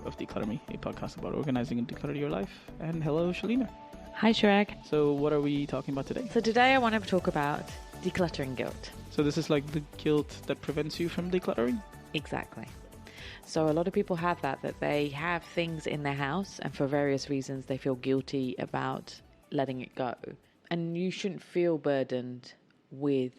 of Declutter Me, a podcast about organizing and decluttering your life. And hello, Shalina. Hi, Chirag. So what are we talking about today? So today I want to talk about decluttering guilt. So this is like the guilt that prevents you from decluttering? Exactly. So a lot of people have that they have things in their house and for various reasons they feel guilty about letting it go. And you shouldn't feel burdened with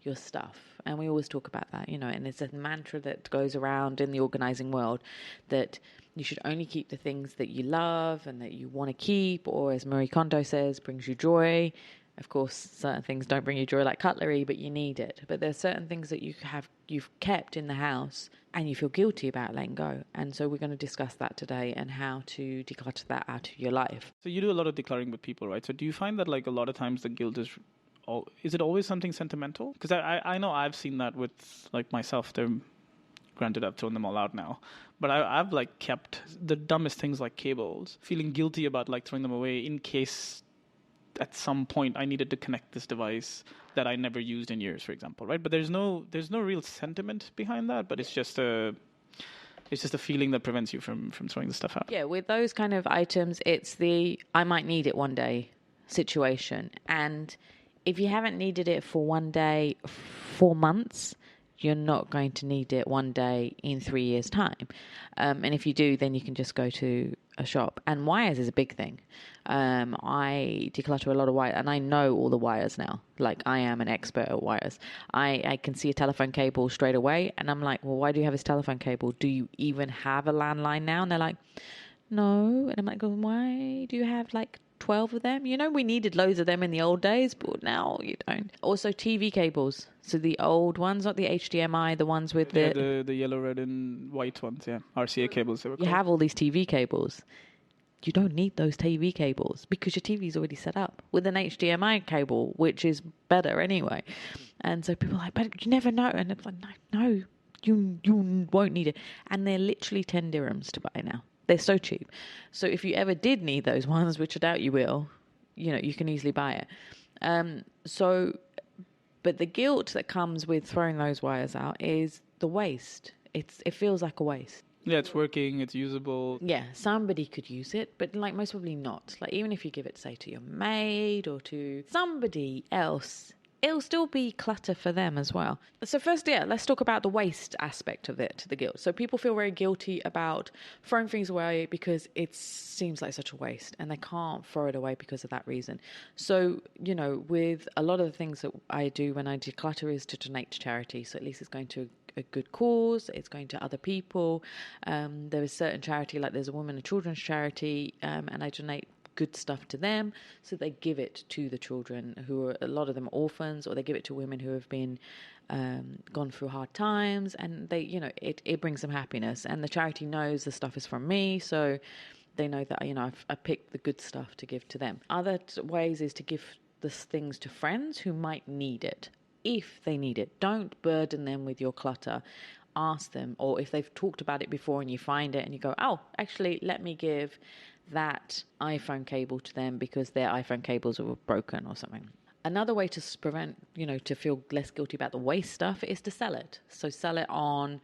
your stuff. And we always talk about that, and it's a mantra that goes around in the organizing world that you should only keep the things that you love and that you want to keep, or as Marie Kondo says, brings you joy. Of course, certain things don't bring you joy like cutlery, but you need it. But there's certain things that you've kept in the house and you feel guilty about letting go. And so we're going to discuss that today and how to declutter that out of your life. So you do a lot of decluttering with people, right? So do you find that like a lot of times the guilt is it always something sentimental? Because I know I've seen that with like myself. Granted, I've thrown them all out now. But I've like kept the dumbest things like cables, feeling guilty about like throwing them away in case at some point I needed to connect this device that I never used in years, for example, right? But there's no real sentiment behind that, but it's just a feeling that prevents you from throwing the stuff out. Yeah, with those kind of items, it's the I might need it one day situation. And if you haven't needed it for one day, 4 months, you're not going to need it one day in 3 years' time. And if you do, then you can just go to a shop. And wires is a big thing. I declutter a lot of wires, and I know all the wires now. Like, I am an expert at wires. I can see a telephone cable straight away, and I'm like, well, why do you have this telephone cable? Do you even have a landline now? And they're like, no. And I'm like, well, why do you have like 12 of them? We needed loads of them in the old days, but now you don't. Also TV cables. So the old ones, not the HDMI, the ones with the yellow, red and white ones, yeah. RCA cables. You have all these TV cables. You don't need those TV cables because your TV is already set up with an HDMI cable, which is better anyway. And so people are like, but you never know. And it's like, no, you won't need it. And they're literally 10 dirhams to buy now. They're so cheap. So if you ever did need those ones, which I doubt you will, you can easily buy it. But the guilt that comes with throwing those wires out is the waste. It feels like a waste. Yeah, it's working, it's usable. Yeah, somebody could use it, but like most probably not. Like even if you give it, say, to your maid or to somebody else, it'll still be clutter for them as well. So first, let's talk about the waste aspect of it, the guilt. So people feel very guilty about throwing things away because it seems like such a waste and they can't throw it away because of that reason. So, with a lot of the things that I do when I declutter is to donate to charity. So at least it's going to a good cause, it's going to other people. There is certain charity, like there's a women and children's charity, and I donate good stuff to them, so they give it to the children who are, a lot of them, orphans, or they give it to women who have been gone through hard times, and they, it brings them happiness, and the charity knows the stuff is from me, so they know that I picked the good stuff to give to them. Other ways is to give the things to friends who might need it. If they need it, don't burden them with your clutter. Ask them, or if they've talked about it before and you find it and you go, oh, actually, let me give that iPhone cable to them because their iPhone cables are broken or something. Another way to prevent, to feel less guilty about the waste stuff is to sell it. So sell it on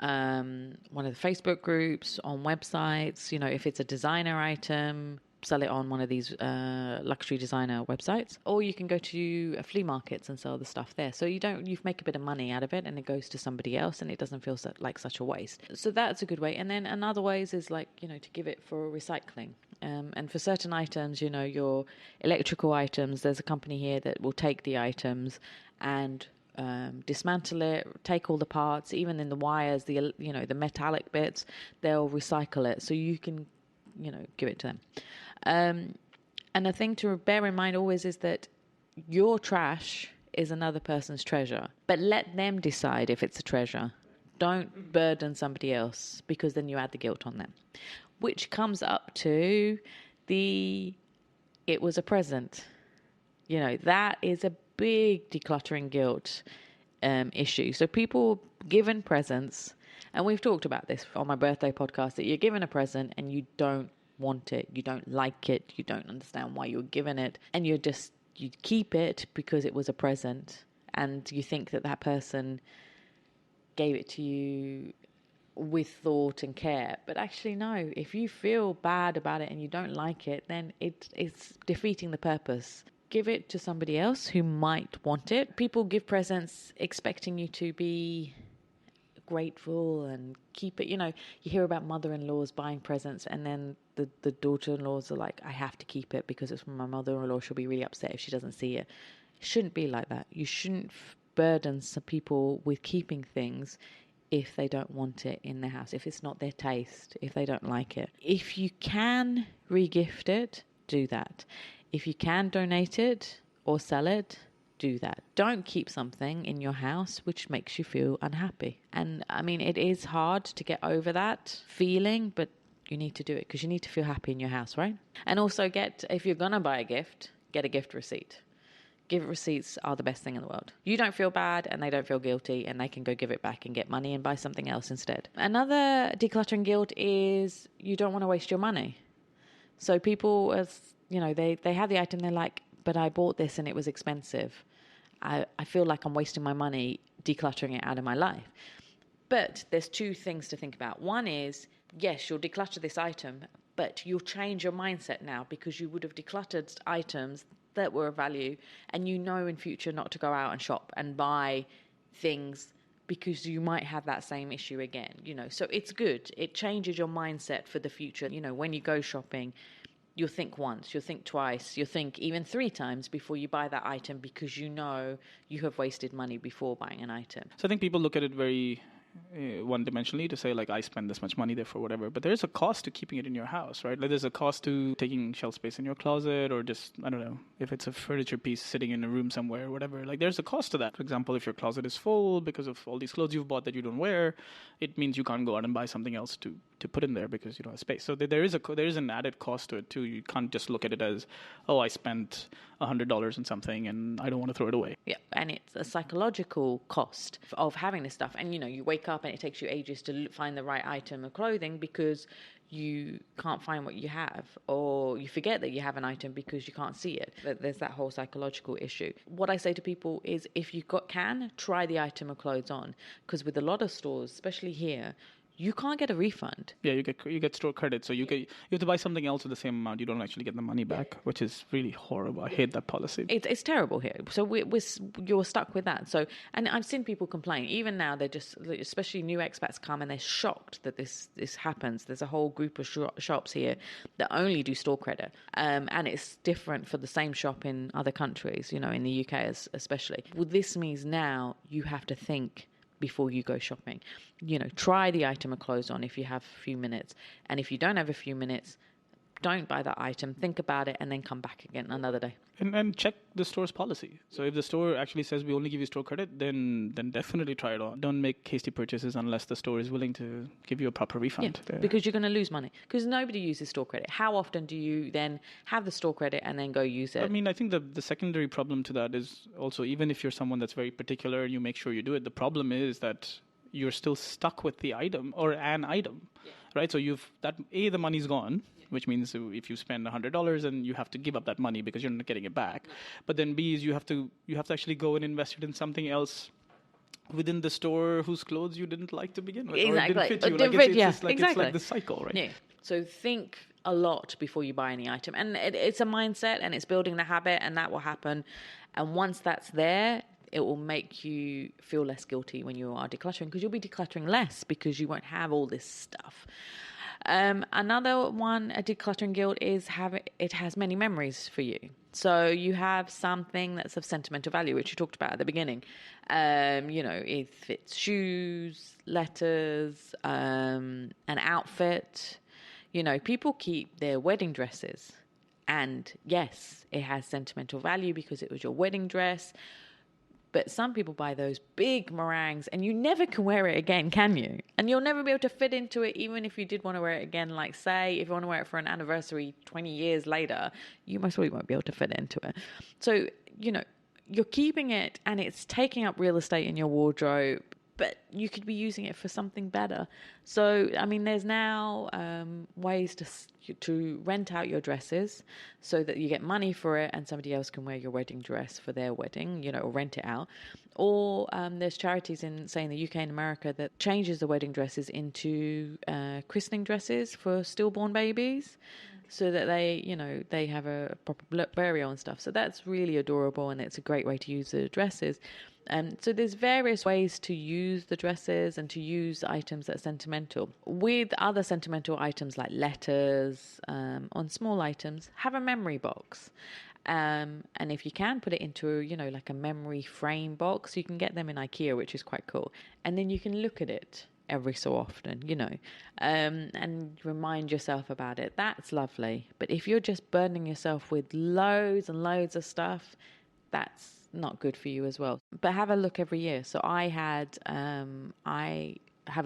one of the Facebook groups, on websites. If it's a designer item, sell it on one of these luxury designer websites, or you can go to flea markets and sell the stuff there. So you make a bit of money out of it and it goes to somebody else and it doesn't feel like such a waste. So that's a good way. And then another ways is to give it for recycling. And for certain items, your electrical items, there's a company here that will take the items and dismantle it, take all the parts, even in the wires, the metallic bits, they'll recycle it. So you can, give it to them. And a thing to bear in mind always is that your trash is another person's treasure, but let them decide if it's a treasure. Don't burden somebody else because then you add the guilt on them, which comes up to it was a present. That is a big decluttering guilt issue. So people given presents, and we've talked about this on my birthday podcast, that you're given a present and you don't want it, you don't like it, you don't understand why you're given it, and you keep it because it was a present and you think that person gave it to you with thought and care. But actually, no, if you feel bad about it and you don't like it, then it's defeating the purpose. Give it to somebody else who might want it. People give presents expecting you to be grateful and keep it. You know, you hear about mother-in-laws buying presents and then the daughter-in-laws are like, I have to keep it because it's from my mother-in-law. She'll be really upset if she doesn't see it. It shouldn't be like that. You shouldn't burden some people with keeping things if they don't want it in their house, if it's not their taste, if they don't like it. If you can re-gift it, do that. If you can donate it or sell it, do that. Don't keep something in your house which makes you feel unhappy. And I mean, it is hard to get over that feeling, but you need to do it because you need to feel happy in your house, right? And also if you're going to buy a gift, get a gift receipt. Gift receipts are the best thing in the world. You don't feel bad and they don't feel guilty and they can go give it back and get money and buy something else instead. Another decluttering guilt is you don't want to waste your money. So people, as you know, they have the item, they're like, but I bought this and it was expensive. I feel like I'm wasting my money decluttering it out of my life. But there's two things to think about. One is, yes, you'll declutter this item, but you'll change your mindset now because you would have decluttered items that were of value and you know in future not to go out and shop and buy things because you might have that same issue again, you know. So it's good. It changes your mindset for the future. You know, when you go shopping, you'll think once, you'll think twice, you'll think even 3 times before you buy that item because you know you have wasted money before buying an item. So I think people look at it very one-dimensionally to say, like, I spend this much money there for whatever. But there's a cost to keeping it in your house, right? Like, there's a cost to taking shelf space in your closet or just, I don't know, if it's a furniture piece sitting in a room somewhere or whatever. Like, there's a cost to that. For example, if your closet is full because of all these clothes you've bought that you don't wear, it means you can't go out and buy something else to put in there because you don't have space. So there is an added cost to it too. You can't just look at it as, oh, I spent $100 on something and I don't want to throw it away. Yeah, and it's a psychological cost of having this stuff. And, you know, you wake up and it takes you ages to find the right item of clothing because you can't find what you have, or you forget that you have an item because you can't see it. There's that whole psychological issue. What I say to people is if you can, try the item of clothes on, because with a lot of stores, especially here, you can't get a refund. Yeah, you get store credit, so you have to buy something else with the same amount. You don't actually get the money back, which is really horrible. I hate that policy. It's terrible here. So you're stuck with that. So, and I've seen people complain. Even now, they're just, especially new expats come and they're shocked that this happens. There's a whole group of shops here that only do store credit, and it's different for the same shop in other countries. You know, in the UK especially. Well, this means now you have to think before you go shopping. You know, try the item of clothes on if you have a few minutes. And if you don't have a few minutes, don't buy that item. Think about it and then come back again another day. And check the store's policy. So if the store actually says we only give you store credit, then definitely try it on. Don't make hasty purchases unless the store is willing to give you a proper refund. Yeah, because you're going to lose money. Because nobody uses store credit. How often do you then have the store credit and then go use it? I mean, I think the secondary problem to that is also, even if you're someone that's very particular and you make sure you do it, the problem is that you're still stuck with the item or an item, right? So the money's gone, which means if you spend $100 and you have to give up that money because you're not getting it back. But then B is you have to actually go and invest it in something else within the store whose clothes you didn't like to begin with. Exactly. Or it didn't fit you. Exactly. It's like the cycle, right? Yeah. So think a lot before you buy any item. And it's a mindset and it's building the habit, and that will happen. And once that's there, it will make you feel less guilty when you are decluttering, because you'll be decluttering less because you won't have all this stuff. Another one, a decluttering guilt, is it has many memories for you. So you have something that's of sentimental value, which you talked about at the beginning. You know, if it's shoes, letters, an outfit. You know, people keep their wedding dresses. And yes, it has sentimental value because it was your wedding dress. But some people buy those big meringues and you never can wear it again, can you? And you'll never be able to fit into it, even if you did want to wear it again. Like, say, if you want to wear it for an anniversary 20 years later, you most probably won't be able to fit into it. So, you know, you're keeping it and it's taking up real estate in your wardrobe. but you could be using it for something better. So, I mean, there's now ways to rent out your dresses so that you get money for it and somebody else can wear your wedding dress for their wedding, or rent it out. Or there's charities in, say, in the UK and America that changes the wedding dresses into christening dresses for stillborn babies, so that they have a proper burial and stuff. So that's really adorable, and it's a great way to use the dresses. So there's various ways to use the dresses and to use items that are sentimental. With other sentimental items like letters, on small items, have a memory box. And if you can, put it into, like a memory frame box. You can get them in IKEA, which is quite cool. And then you can look at it every so often, and remind yourself about it. That's lovely. But if you're just burdening yourself with loads and loads of stuff, that's not good for you as well. But have a look every year. So I have a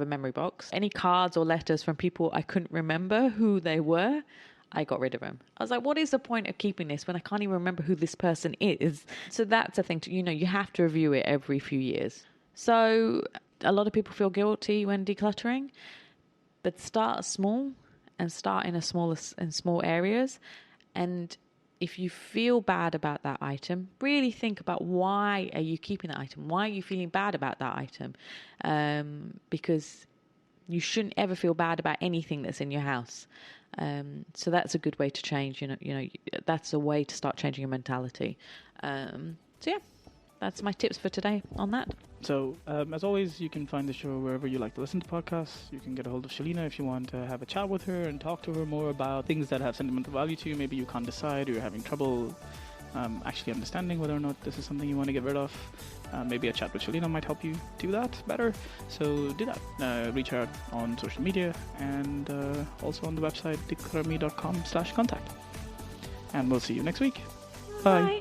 memory box. Any cards or letters from people I couldn't remember who they were, I got rid of them. I was like, what is the point of keeping this when I can't even remember who this person is? So that's a thing you have to review it every few years. So a lot of people feel guilty when decluttering, but start small and start in small areas. And if you feel bad about that item, really think about, why are you keeping that item? Why are you feeling bad about that item? Because you shouldn't ever feel bad about anything that's in your house. So that's a good way to change. That's a way to start changing your mentality. So yeah, that's my tips for today on that. So, as always, you can find the show wherever you like to listen to podcasts. You can get a hold of Shalina if you want to have a chat with her and talk to her more about things that have sentimental value to you. Maybe you can't decide, or you're having trouble actually understanding whether or not this is something you want to get rid of. Maybe a chat with Shalina might help you do that better. So do that. Reach out on social media and also on the website declutterme.com/contact. And we'll see you next week. Bye.